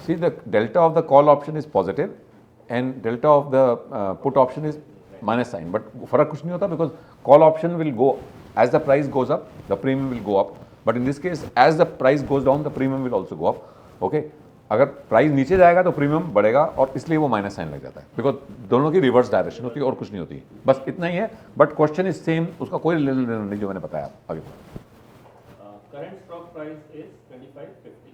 See, the delta of the call option is positive and delta of the put option is minus sign. But फर्क कुछ नहीं होता because call option will go as the price goes up, the premium will go up. But in this case, as the price goes down, the premium will also go up. Okay? अगर price नीचे जाएगा तो premium बढ़ेगा और इसलिए वो minus sign लग जाता है बिकॉज दोनों की रिवर्स डायरेक्शन होती है और कुछ नहीं होती, बस इतना ही है. बट क्वेश्चन इज सेम, उसका कोई लेना देना नहीं जो मैंने बताया आगे. Current stock price is 2550.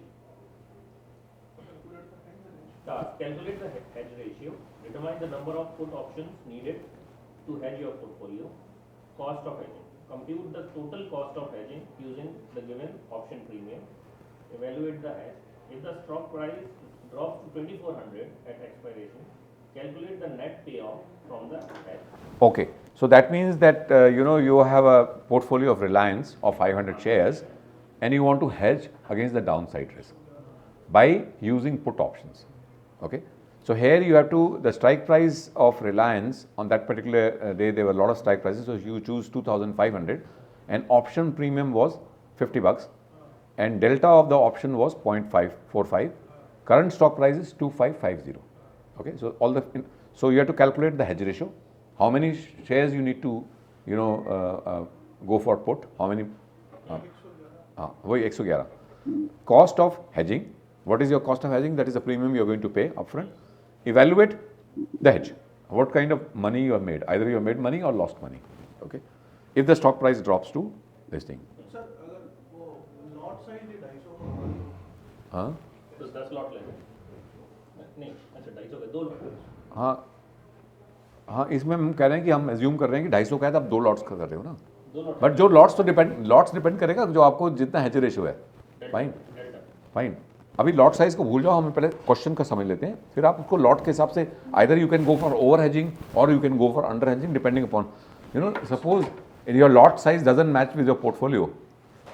Calculate the hedge ratio. Determine the number of put options needed to hedge your portfolio. Cost of hedging. Compute the total cost of hedging using the given option premium. Evaluate the hedge. If the stock price drops to 2400 at expiration, calculate the net payoff from the hedge. Okay, so that means that you have a portfolio of Reliance of 500 shares and you want to hedge against the downside risk by using put options. Okay, so here you have to, the strike price of Reliance on that particular day, there were a lot of strike prices, so you choose 2500 and option premium was $50 and delta of the option was 0.545. Current stock price is 2550. Okay, so so you have to calculate the hedge ratio. How many shares you need to go for put? How many? वही 111. Cost of hedging. What is your cost of hedging? That is the premium you are going to pay upfront. Evaluate the hedge. What kind of money you have made? Either you have made money or lost money. Okay. If the stock price drops to this thing. Sir अगर वो lot size 250 हाँ तो 10 lot लेंगे नहीं, अच्छा 250 के 2 lot. हाँ हाँ, इसमें हम कह रहे हैं कि हम एज्यूम कर रहे हैं कि 250 का है तो आप 2 लॉट्स कर रहे हो ना. बट जो लॉट्स तो लॉट्स डिपेंड करेगा जो आपको जितना हेज रेशियो है. Fine fine. अभी लॉट साइज को भूल जाओ, हम पहले क्वेश्चन का समझ लेते हैं, फिर आप उसको लॉट के हिसाब से either you can go for over hedging or you can go for under hedging depending upon suppose your lot size doesn't match with your portfolio,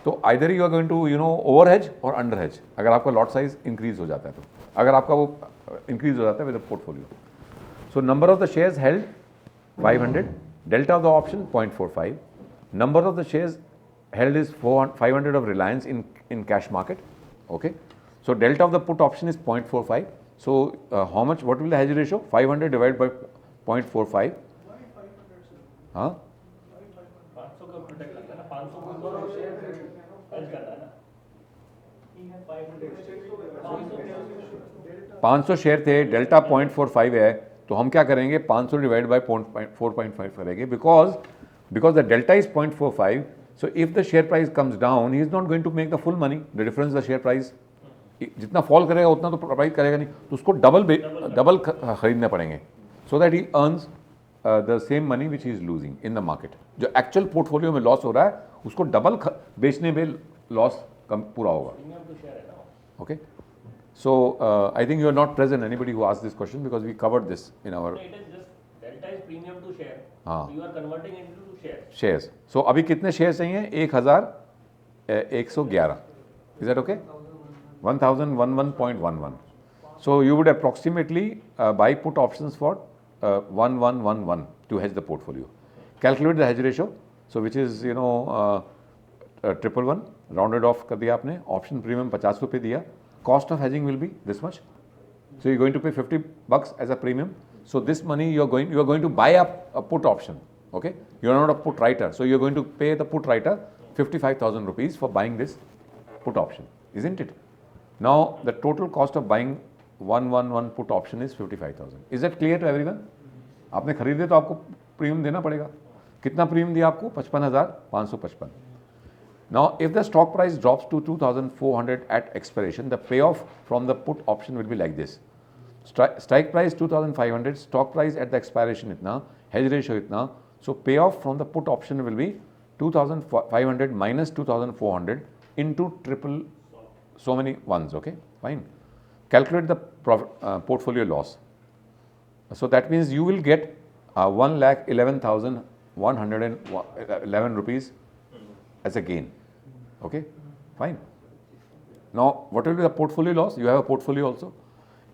तो either you are going to over hedge or under hedge अगर आपका lot size increase हो जाता है, तो अगर आपका वो इंक्रीज हो जाता है with portfolio. So number of the shares held 500, delta of the option 0.45, number of the shares held is 500 of Reliance in cash market. Okay, so delta of the put option is 0.45. So how much, what will the hedge ratio? 500 divided by 0.45. हाँ 500 का protect करना है ना, 500 को दोनों share hedge करना है ना. 500 शेयर थे, डेल्टा 0.45 है, तो हम क्या करेंगे 500 डिवाइड बाय 4.5 करेंगे because the delta is 0.45. So if the share price comes down, he is not going to make the full money. The difference the share price जितना फॉल करेगा उतना तो प्राइस करेगा नहीं, तो उसको डबल खरीदने पड़ेंगे so that he earns the same money which he is losing in the market. जो एक्चुअल पोर्टफोलियो में लॉस हो रहा है उसको डबल बेचने में लॉस कम पूरा होगा. Okay, so I think you are not present, anybody who asked this question, because we covered this in our. It is just delta is premium to share. हाँ. So you are converting into shares. So अभी कितने share चाहिए? 1111. Is that okay? 1011.11. So you would approximately buy put options for 1111 to hedge the portfolio. Calculate the hedge ratio. So which is 111 rounded off कर दिया आपने. Option premium 50 रुपये दिया. Cost of hedging will be this much. So you're going to pay $50 as a premium. So this money you are going to buy up a put option. Okay, you are not a put writer, so you are going to pay the put writer 55,000 rupees for buying this put option, isn't it? Now the total cost of buying 111 put option is 55,000. Is that clear to everyone? आपने खरीदे तो आपको premium देना पड़ेगा. कितना premium दिया आपको? 55,555. Now if the stock price drops to 2,400 at expiration, the payoff from the put option will be like this. Strike price 2,500, stock price at the expiration इतना, hedge ratio इतना. So payoff from the put option will be 2,500 minus 2,400 into triple so many ones. Okay, fine. Calculate the portfolio loss. So that means you will get 1,11,111 rupees as a gain. Okay, fine. Now what will be the portfolio loss? You have a portfolio also.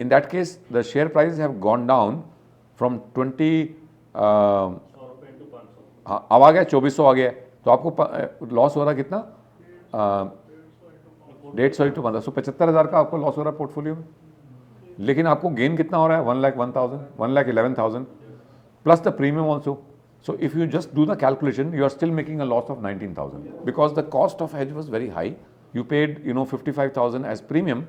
In that case, the share prices have gone down from 20. हाँ अब आ गया 2400 आ गया, तो आपको loss हो रहा कितना? 150 into 15, 75,000 का आपको लॉस हो रहा है पोर्टफोलियो में. लेकिन आपको गेन कितना हो रहा है 1,01,000 1,11,000 plus the premium also. So if you just do the calculation, you are still making a loss of 19,000 because the cost of hedge was very high. You paid 55,000 as premium.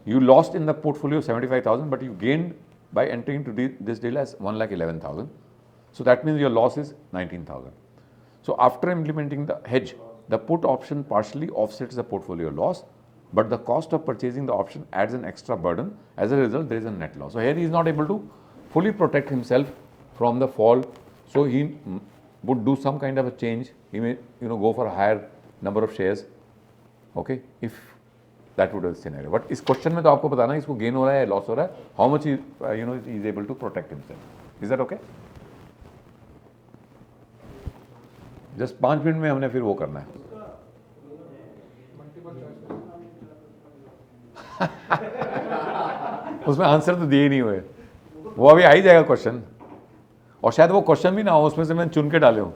You lost in the portfolio 75,000, but you gained by entering into this deal as 1,11,000. So that means your loss is 19,000. So after implementing the hedge, the put option partially offsets the portfolio loss, but the cost of purchasing the option adds an extra burden. As a result, there is a net loss. So here he is not able to fully protect himself from the fall. So he would do some kind of a change. He may go for a higher number of shares. Okay, if that would be the scenario. But इस question में तो आपको बताना है इसको gain हो रहा है लॉस हो रहा है. How much is able to protect himself. Is that okay? Just 5 minute में हमने फिर वो करना है. उसमें आंसर तो दिए ही नहीं हुए. वो अभी आ ही जाएगा क्वेश्चन, और शायद वो क्वेश्चन भी ना हो, उसमें से मैंने चुन के डाले हूं.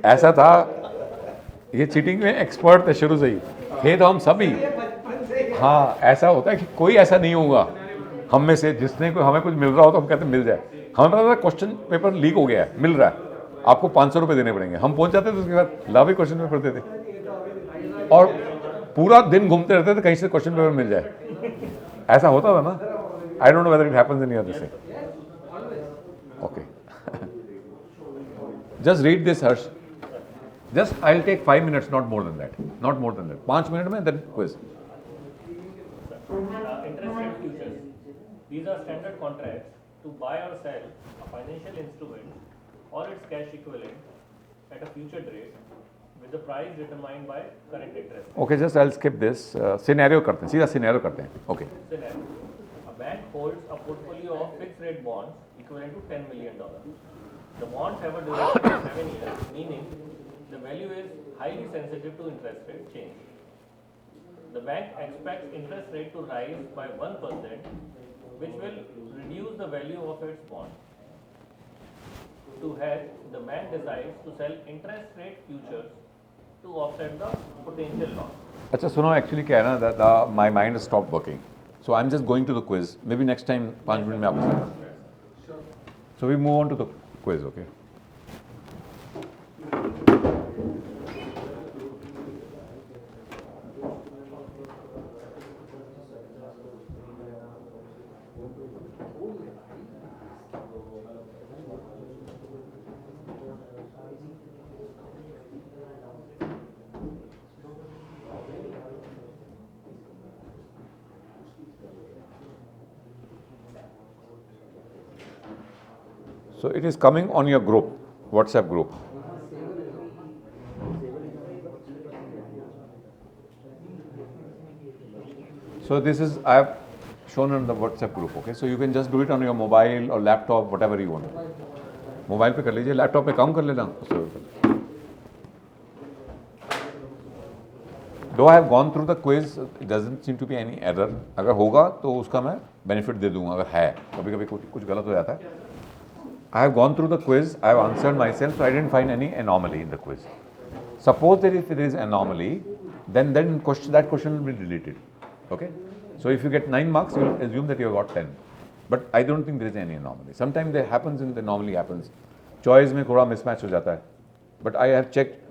ऐसा था, ये चीटिंग में एक्सपर्ट थे शुरू से ही, थे तो हम सभी. हाँ, ऐसा होता है कि कोई ऐसा नहीं होगा हम में से जिसने कोई हमें कुछ मिल रहा हो तो हम कहते हैं मिल जाए. हमें पता था क्वेश्चन पेपर लीक हो गया है, मिल रहा है, आपको 500 रुपये देने पड़ेंगे. हम पहुंच जाते थे, उसके बाद लाभी क्वेश्चन पेपर देते थे और पूरा दिन घूमते रहते थे कहीं से क्वेश्चन पेपर मिल जाए. ऐसा होता था ना. I don't know whether it happens in your this. Okay, just read this Harsh. Just I will take 5 minutes, not more than that. Not more than that. 5 minute में then quiz. Interest rate futures. These are standard contracts to buy or sell a financial instrument or its cash equivalent at a future rate with the price determined by current interest. Okay, just I'll skip this. Scenario करते हैं, सीधा scenario करते हैं. Okay. Scenario. A bank holds a portfolio of fixed rate bonds equivalent to $10 million. The bonds have a duration of 7 years, meaning the value is highly sensitive to interest rate change. The bank expects interest rate to rise by 1%, which will reduce the value of its bond. To hedge, the bank decides to sell interest rate futures to offset the potential loss. अच्छा सुनो, actually क्या है ना, my mind has stopped working. So I'm just going to the quiz. Maybe next time 5 minute में आपको. So we move on to the quiz, okay? So it is coming on your group, WhatsApp group. So this is, I have shown on the WhatsApp group, okay? So you can just do it on your mobile or laptop, whatever you want. Mobile पे कर लीजिए, laptop पे काम कर लेना. Though I have gone through the quiz, it doesn't seem to be any error. अगर होगा तो उसका मैं बेनिफिट दे दूंगा. अगर है, कभी कभी कुछ गलत हो जाता है. I have gone through the quiz, I have answered myself, so I didn't find any anomaly in the quiz. Suppose that if there is anomaly, then that question will be deleted. Okay? So if you get 9 marks, you will assume that you have got 10. But I don't think there is any anomaly. Sometimes there happens and the anomaly happens. Choice में थोड़ा mismatch हो जाता है. But I have checked